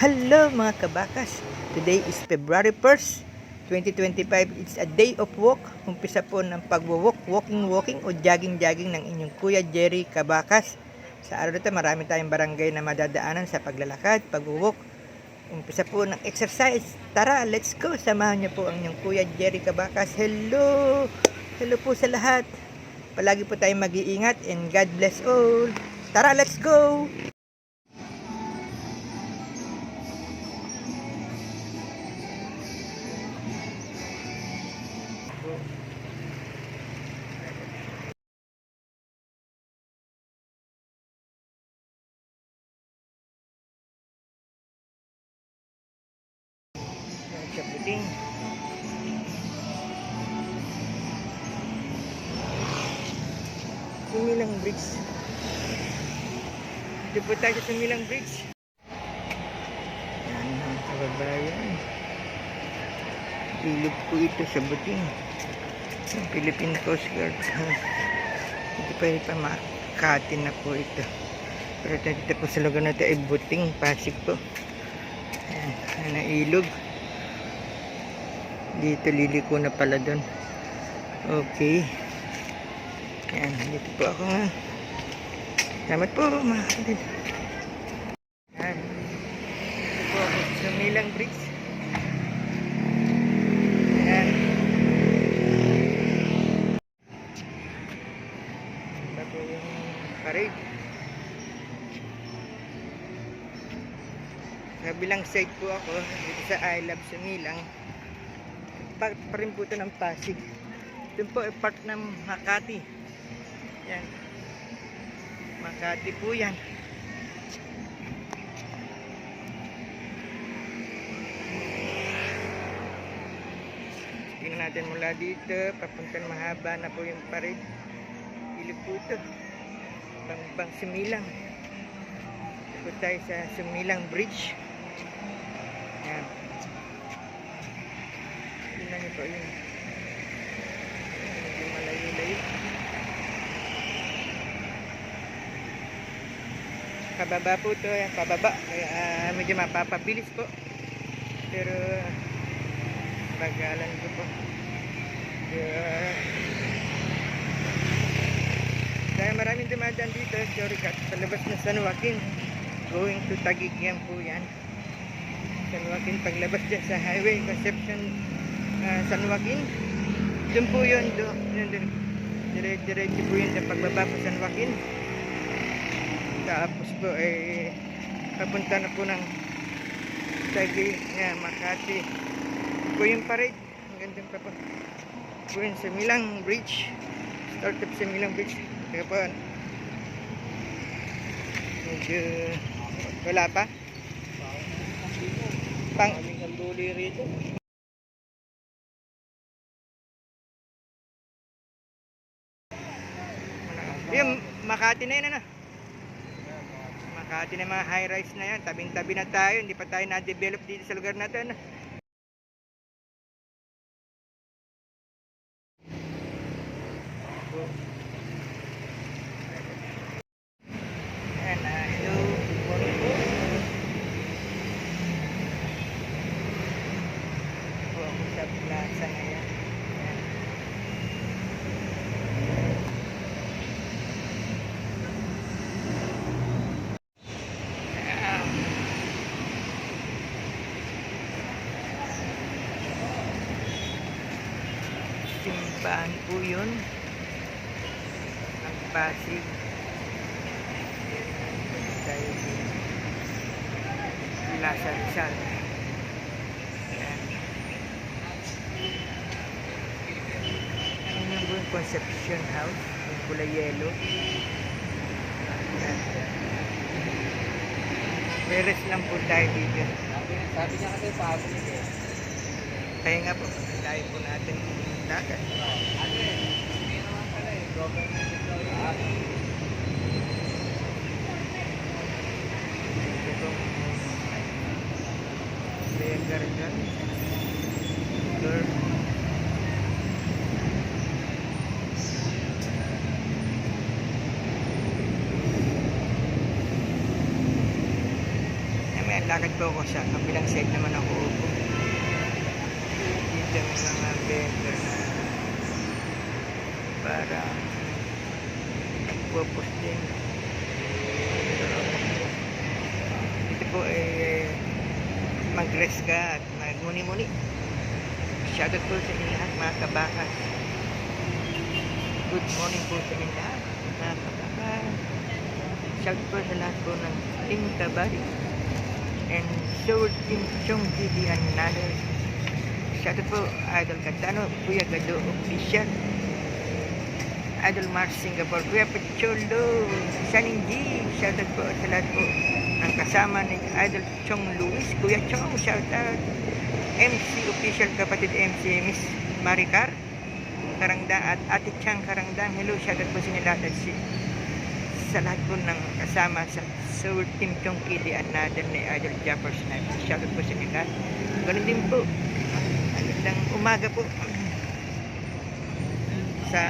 Hello mga kabakas! Today is February 1st, 2025. It's a day of walk. Umpisa po ng pagwo-walk, walking o jogging ng inyong Kuya Jerry Kabakas. Sa araw nito marami tayong barangay na madadaanan sa paglalakad, pagwo-walk. Umpisa po ng exercise. Tara, let's go! Samahan niyo po ang inyong Kuya Jerry Kabakas. Hello! Hello po sa lahat. Palagi po tayong mag-iingat and God bless all. Tara, let's go! Sa puting. Sumilang Bridge. Dito po tayo sa Sumilang Bridge. Yan mga kababayan. Ilog po ito sa buting. Ang Philippine Coast Guard. Hindi pa Makati na po ito. Pero dito po sa lugar na ito ay buting, Pasig po. Ayan, na ilog. Dito liliko na pala doon. Okay. Yan, dito po ako nga. Salamat po mga kapatid. Yan. Dito po ako sa Sumilang Bridge. Yan. Ito po yung parade. Sa bilang side po ako dito sa I Love Sumilang. Part pa rin po ito ng Pasig. Ito po ay part ng Makati. Yan. Makati po yan. Tingnan natin mula dito. Papuntang mahaba na po yung parade. Ilog po ito. Bangbang Sumilang. Ito po tayo sa Sumilang Bridge. Yan. Tingnan niyo po yun. Medyo malayo-layo. Pababa po ito. Pababa. Kaya medyo mapapabilis po. Pero bagalan ko po. Dahil maraming dumadaan dito. Shortcut sa labas ng San Joaquin. Going to Taguig yan po yan. San Joaquin, paglabas dyan sa highway Conception San Joaquin, doon po yun, dire-diretso po yun sa pagbaba po San Joaquin. Tapos po ay papunta na po ng Taguig, Makati. Po yung parade, ang gandang pa po. Po yun sa Sumilang Bridge, start up sa Sumilang Bridge. Kaya po, medyo wala pa. Kaming kanduli rito. Yung Makati na yun, ano? Makati na mga high-rise na yan. Tabing-tabi na tayo. Hindi pa tayo na-develop dito sa lugar natin. Ayan, hello. Good morning po. Po ako sa plaza ngayon. Simbahan po yun ang Pasig. Tayo din Plaza Rizal. Ayan. Ano yung Conception House yung kulay yellow. Ayan. Meres lang po tayo dito. Sabi niya kasi Pasig eh. Kaya nga po, tayo po natin dagat. Ano eh, hindi naman pala eh, government employee. Ito pong Bear Garden. Lakad po ako sa kabilang side naman ako upo. Dito may mga vendor na para pupus din. Dito po mag-rest ka at magmuni-muni. Shoutout po sa inyo lahat mga kabakas. Good morning po sa inyo lahat mga kabakas. Shoutout po sa lahat po ng Team Kabari and Soul Team Chong TV and another. Shoutout po Idol Catano, Kuya Gado Official, Idol Mars Singapore, Kuya Pacholo, Shaning G. Shoutout po sa lahat po ang kasama ni Idol Chong Luis, Kuya Chong, shoutout. MC Official, kapatid MC Miss Maricar Karangdang at Ate Chang Karangdang. Hello, shoutout po sa inyo lahat at sa lahat po ng kasama sa Soul Team Chong Kidi at natin ni Idol Japper Sniper. Shoutout po sa inyo lahat. Ganun din po, magandang umaga po sa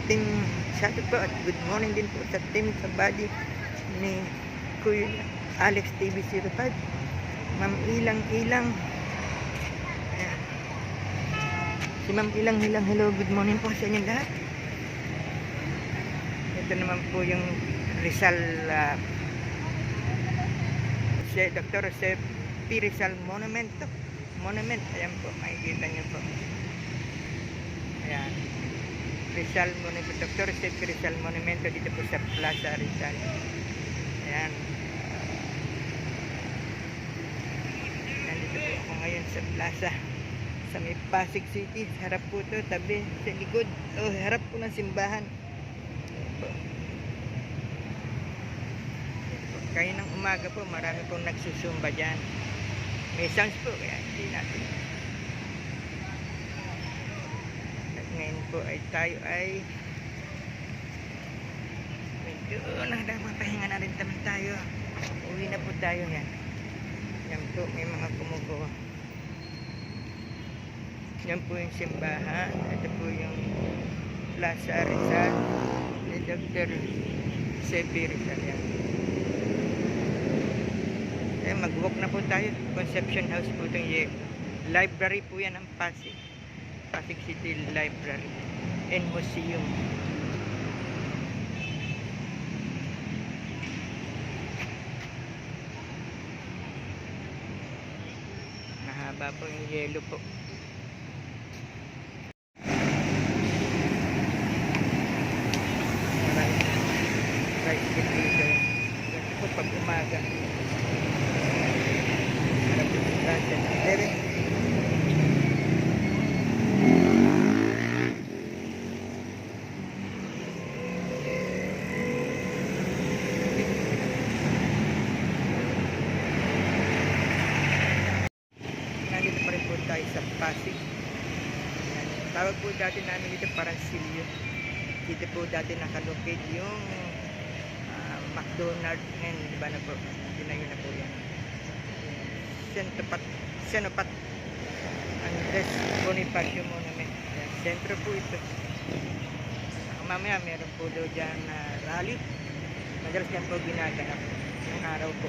team. Shoutout po at good morning din po sa team Kabady ni Kuya Alex TV05, Ma'am Ilang. Ayan. Si Ma'am Ilang, hello, good morning po sa inyo lahat. Ito naman po yung Rizal si Dr. Jose P. Rizal Monument. Ayan po, makikita nyo po. Ayan, Rizal Monument, Dr. Jose P. Rizal Monumento dito po sa Plaza Rizal. Ayan. Nandito po ako ngayon sa plaza sa may Pasig City. Harap po to, tabi sa likod. Harap po ng simbahan. Kaya ng umaga po, marami pong nagsusumba dyan. May sounds po, kaya hindi natin. At ngayon po ay tayo ay medyo nagpapahinga na rin naman tayo. Uwi na po tayo yan. Yan po, may mga kumukuha. Yan po yung simbahan. Ito po yung Plaza Rizal ni Dr. Sepi Rizal yan. Mag-walk na po tayo. Conception House po itong library po yan ng Pasig City Library and Museum. Mahaba po yung yelo po. Right dito. Ito po pag umaga. Nandito pa rin po tayo sa Pasig. Tawag po dati namin dito Parancillo. Dito po dati nakalocate yung McDonald's. Ngayon, iba na po. Tinayo na po yan. Senopat Andres Bonifacio Monument. Ayan, sentro po ito. Mamaya meron po daw dyan rally. Madalas yan po ginaganap yung araw po.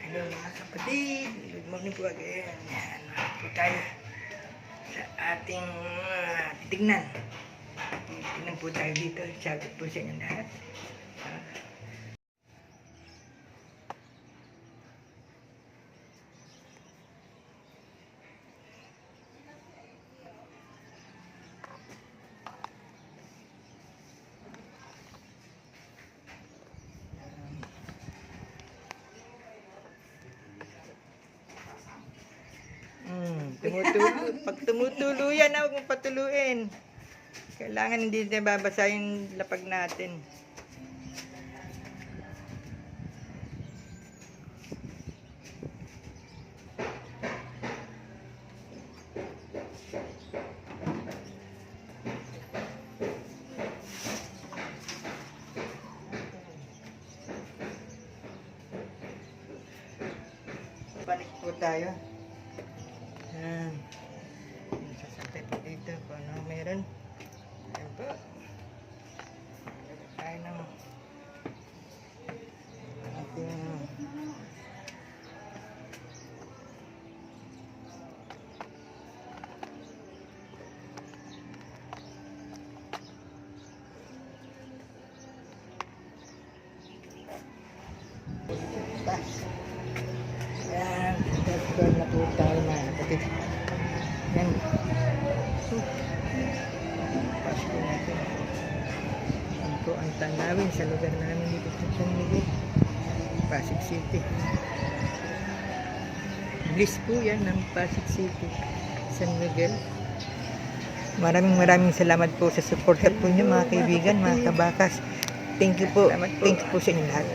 Hello mga kapatid, good morning po again. Yan, po tayo sa ating titignan po tayo dito. Shoutout po sa inyo lahat. Pag tumutulo yan, huwag mong patuluin. Kailangan hindi na babasa yung lapag natin. Balik po tayo. Yan. Sasakay po dito kung ano meron. Ayan po. kapatid. Yan. So, Pasko natin. Yan po ang tanawin sa lugar namin dito sa San Miguel, Pasig City. Bliss po yan ng Pasig City, San Miguel. Maraming salamat po sa support po niyo mga kaibigan, mga kabakas. Thank you po. Thank you po sa inyo lahat.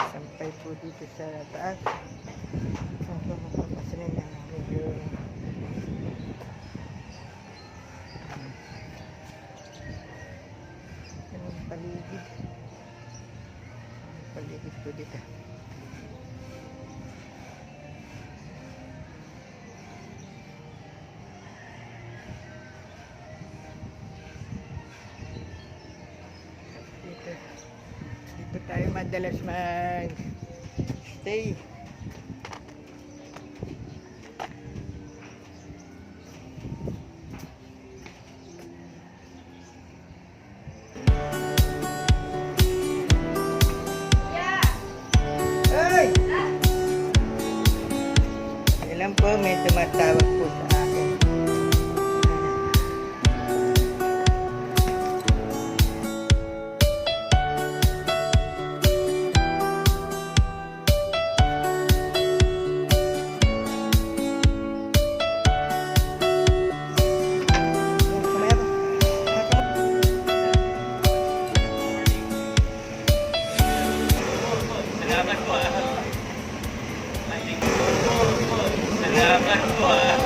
Sampay po dito sa taas. Saan po mapapasanin na medyo anong paligid. Paligid po dito. Dito tayo madalas mag-stay. Hey! Alam po, may tumatawag po sa akin. Salamat po ah.